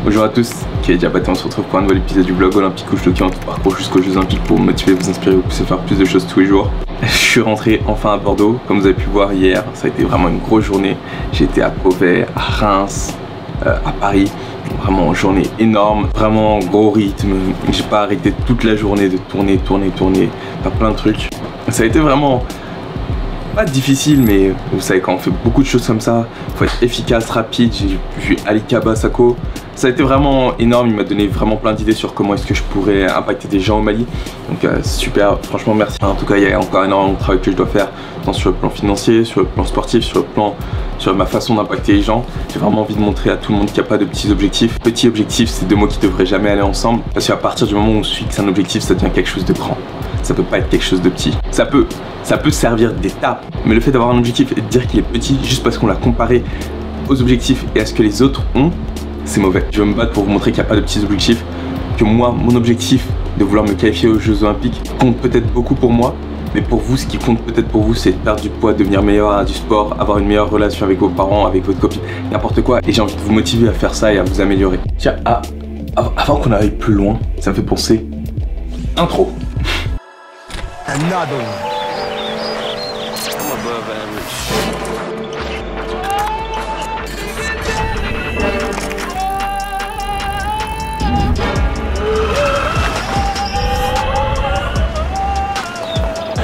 Bonjour à tous, qui est Diabaté, on se retrouve pour un nouvel épisode du vlog olympique où je documente tout parcours jusqu'aux Jeux Olympiques pour vous motiver, vous inspirer, vous pousser à faire plus de choses tous les jours. Je suis rentré enfin à Bordeaux, comme vous avez pu voir hier, ça a été vraiment une grosse journée. J'ai été à Beauvais, à Reims, à Paris, vraiment journée énorme, vraiment gros rythme. J'ai pas arrêté toute la journée de tourner, faire plein de trucs. Ça a été vraiment pas difficile, mais vous savez, quand on fait beaucoup de choses comme ça, il faut être efficace, rapide. J'ai vu Ali Kabasako, ça a été vraiment énorme, il m'a donné vraiment plein d'idées sur comment est-ce que je pourrais impacter des gens au Mali. Donc super, franchement merci. En tout cas, il y a encore énormément de travail que je dois faire, tant sur le plan financier, sur le plan sportif, sur ma façon d'impacter les gens. J'ai vraiment envie de montrer à tout le monde qu'il n'y a pas de petits objectifs. Petits objectifs, c'est deux mots qui devraient jamais aller ensemble, parce qu'à partir du moment où on se fixe un objectif, ça devient quelque chose de grand. Ça peut pas être quelque chose de petit. Ça peut servir d'étape, mais le fait d'avoir un objectif et de dire qu'il est petit juste parce qu'on l'a comparé aux objectifs et à ce que les autres ont, c'est mauvais. Je veux me battre pour vous montrer qu'il n'y a pas de petits objectifs, que moi, mon objectif de vouloir me qualifier aux Jeux Olympiques compte peut-être beaucoup pour moi, mais pour vous, ce qui compte peut-être pour vous, c'est de perdre du poids, devenir meilleur à du sport, avoir une meilleure relation avec vos parents, avec votre copine, n'importe quoi. Et j'ai envie de vous motiver à faire ça et à vous améliorer. Tiens, avant qu'on arrive plus loin, ça me fait penser. Intro. Another one. I'm above average.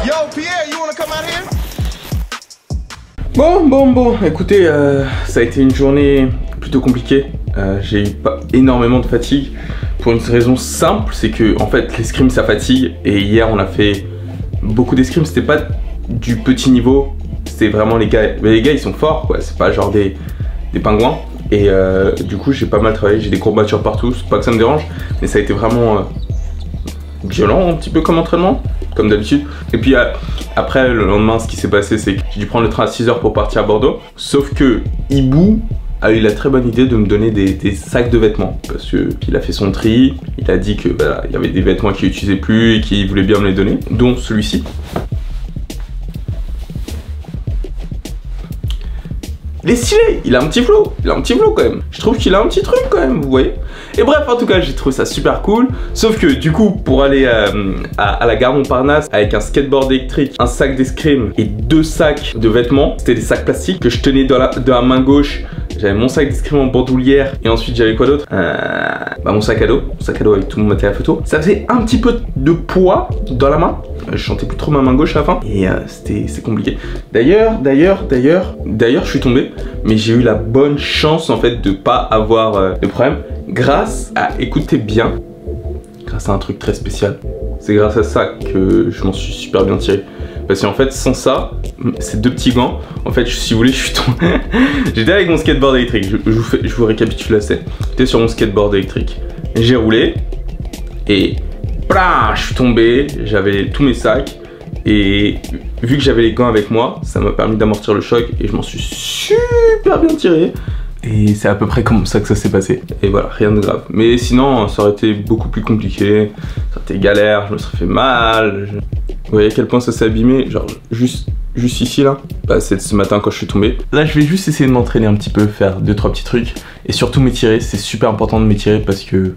Yo, Pierre, you wanna come out here? Bon, écoutez, ça a été une journée plutôt compliquée. J'ai eu pas énormément de fatigue pour une raison simple, c'est que en fait l'escrime ça fatigue, et hier on a fait beaucoup d'escrime, c'était pas du petit niveau, c'était vraiment les gars, mais les gars ils sont forts quoi, c'est pas genre des pingouins, et du coup j'ai pas mal travaillé, j'ai des courbatures partout, c'est pas que ça me dérange, mais ça a été vraiment violent un petit peu comme entraînement, comme d'habitude. Et puis après le lendemain ce qui s'est passé c'est que j'ai dû prendre le train à 6 h pour partir à Bordeaux, sauf que Ibou a eu la très bonne idée de me donner des sacs de vêtements, parce qu'il a fait son tri, il a dit que voilà, il y avait des vêtements qu'il n'utilisait plus et qu'il voulait bien me les donner, dont celui-ci. Il est stylé, il a un petit flow, quand même. Je trouve qu'il a un petit truc quand même, vous voyez. Et bref, en tout cas, j'ai trouvé ça super cool. Sauf que du coup, pour aller à la gare Montparnasse avec un skateboard électrique, un sac d'escrime et 2 sacs de vêtements, c'était des sacs plastiques que je tenais de la main gauche. J'avais mon sac d'escrime en bandoulière et ensuite j'avais quoi d'autre, mon sac à dos avec tout mon matériel photo. Ça faisait un petit peu de poids dans la main. Je sentais plus trop ma main gauche à la fin et c'est compliqué. D'ailleurs, je suis tombé, mais j'ai eu la bonne chance en fait de pas avoir de problème grâce à, écoutez bien, grâce à un truc très spécial. C'est grâce à ça que je m'en suis super bien tiré. Parce qu'en fait, sans ça, ces 2 petits gants, en fait, si vous voulez, je suis tombé. J'étais avec mon skateboard électrique, je vous récapitule la scène. J'étais sur mon skateboard électrique, j'ai roulé, et blah, je suis tombé, j'avais tous mes sacs, et vu que j'avais les gants avec moi, ça m'a permis d'amortir le choc, et je m'en suis super bien tiré. Et c'est à peu près comme ça que ça s'est passé. Et voilà, rien de grave. Mais sinon, ça aurait été beaucoup plus compliqué, ça aurait été galère, je me serais fait mal. Vous voyez à quel point ça s'est abîmé, genre juste ici là, bah, c'est ce matin quand je suis tombé. Là je vais juste essayer de m'entraîner un petit peu, faire 2-3 petits trucs et surtout m'étirer. C'est super important de m'étirer parce que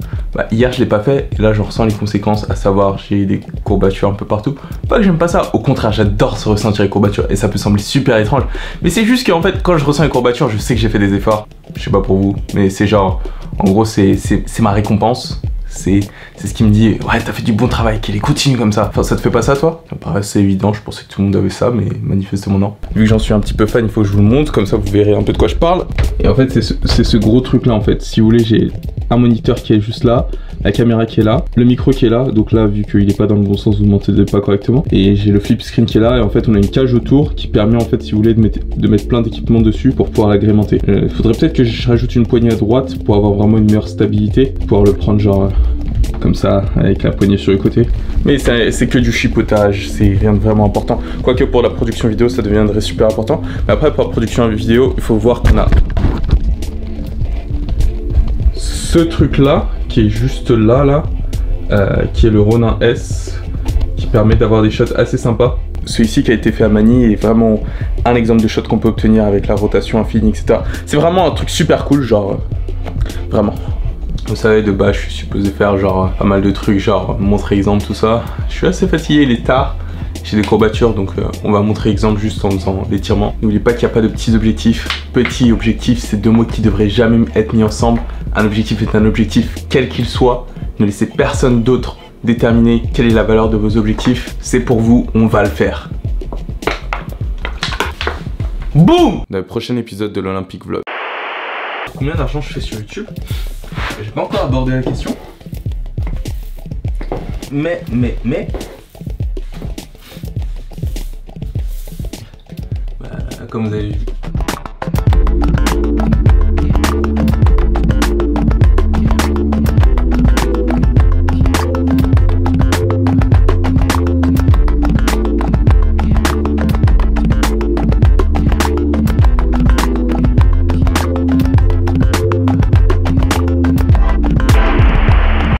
hier je l'ai pas fait et là j'en ressens les conséquences, à savoir j'ai des courbatures un peu partout. Pas que j'aime pas ça, au contraire j'adore se ressentir les courbatures et ça peut sembler super étrange, mais c'est juste qu'en fait quand je ressens les courbatures je sais que j'ai fait des efforts. Je sais pas pour vous, mais c'est genre, en gros c'est ma récompense. C'est ce qui me dit, ouais t'as fait du bon travail, qu'elle continue comme ça. Enfin ça te fait pas ça toi? Ça me paraissait évident, je pensais que tout le monde avait ça, mais manifestement non. Vu que j'en suis un petit peu fan, il faut que je vous le montre, comme ça vous verrez un peu de quoi je parle. Et en fait c'est ce gros truc là en fait. Si vous voulez, j'ai un moniteur qui est juste là, la caméra qui est là, le micro qui est là, donc là vu qu'il est pas dans le bon sens vous ne m'entendez pas correctement, et j'ai le flip screen qui est là, et en fait on a une cage autour qui permet en fait si vous voulez de mettre plein d'équipements dessus pour pouvoir l'agrémenter. Il faudrait peut-être que je rajoute une poignée à droite pour avoir vraiment une meilleure stabilité, pour pouvoir le prendre genre comme ça avec la poignée sur le côté. Mais c'est que du chipotage, c'est rien de vraiment important. Quoique pour la production vidéo ça deviendrait super important, mais après pour la production vidéo il faut voir qu'on a ce truc là qui est juste là, qui est le Ronin S, qui permet d'avoir des shots assez sympas. Celui-ci qui a été fait à Manille est vraiment un exemple de shot qu'on peut obtenir avec la rotation infinie, etc. C'est vraiment un truc super cool, genre vraiment. Vous savez, de base, je suis supposé faire genre pas mal de trucs, genre montrer exemple, tout ça. Je suis assez fatigué, il est tard. J'ai des courbatures, donc on va montrer exemple juste en faisant l'étirement. N'oubliez pas qu'il n'y a pas de petits objectifs. Petit objectif, c'est deux mots qui devraient jamais être mis ensemble. Un objectif est un objectif, quel qu'il soit. Ne laissez personne d'autre déterminer quelle est la valeur de vos objectifs. C'est pour vous, on va le faire. Boum! Dans le prochain épisode de l'Olympique Vlog. Combien d'argent je fais sur YouTube? J'ai pas encore abordé la question. Mais... Comme vous avez vu.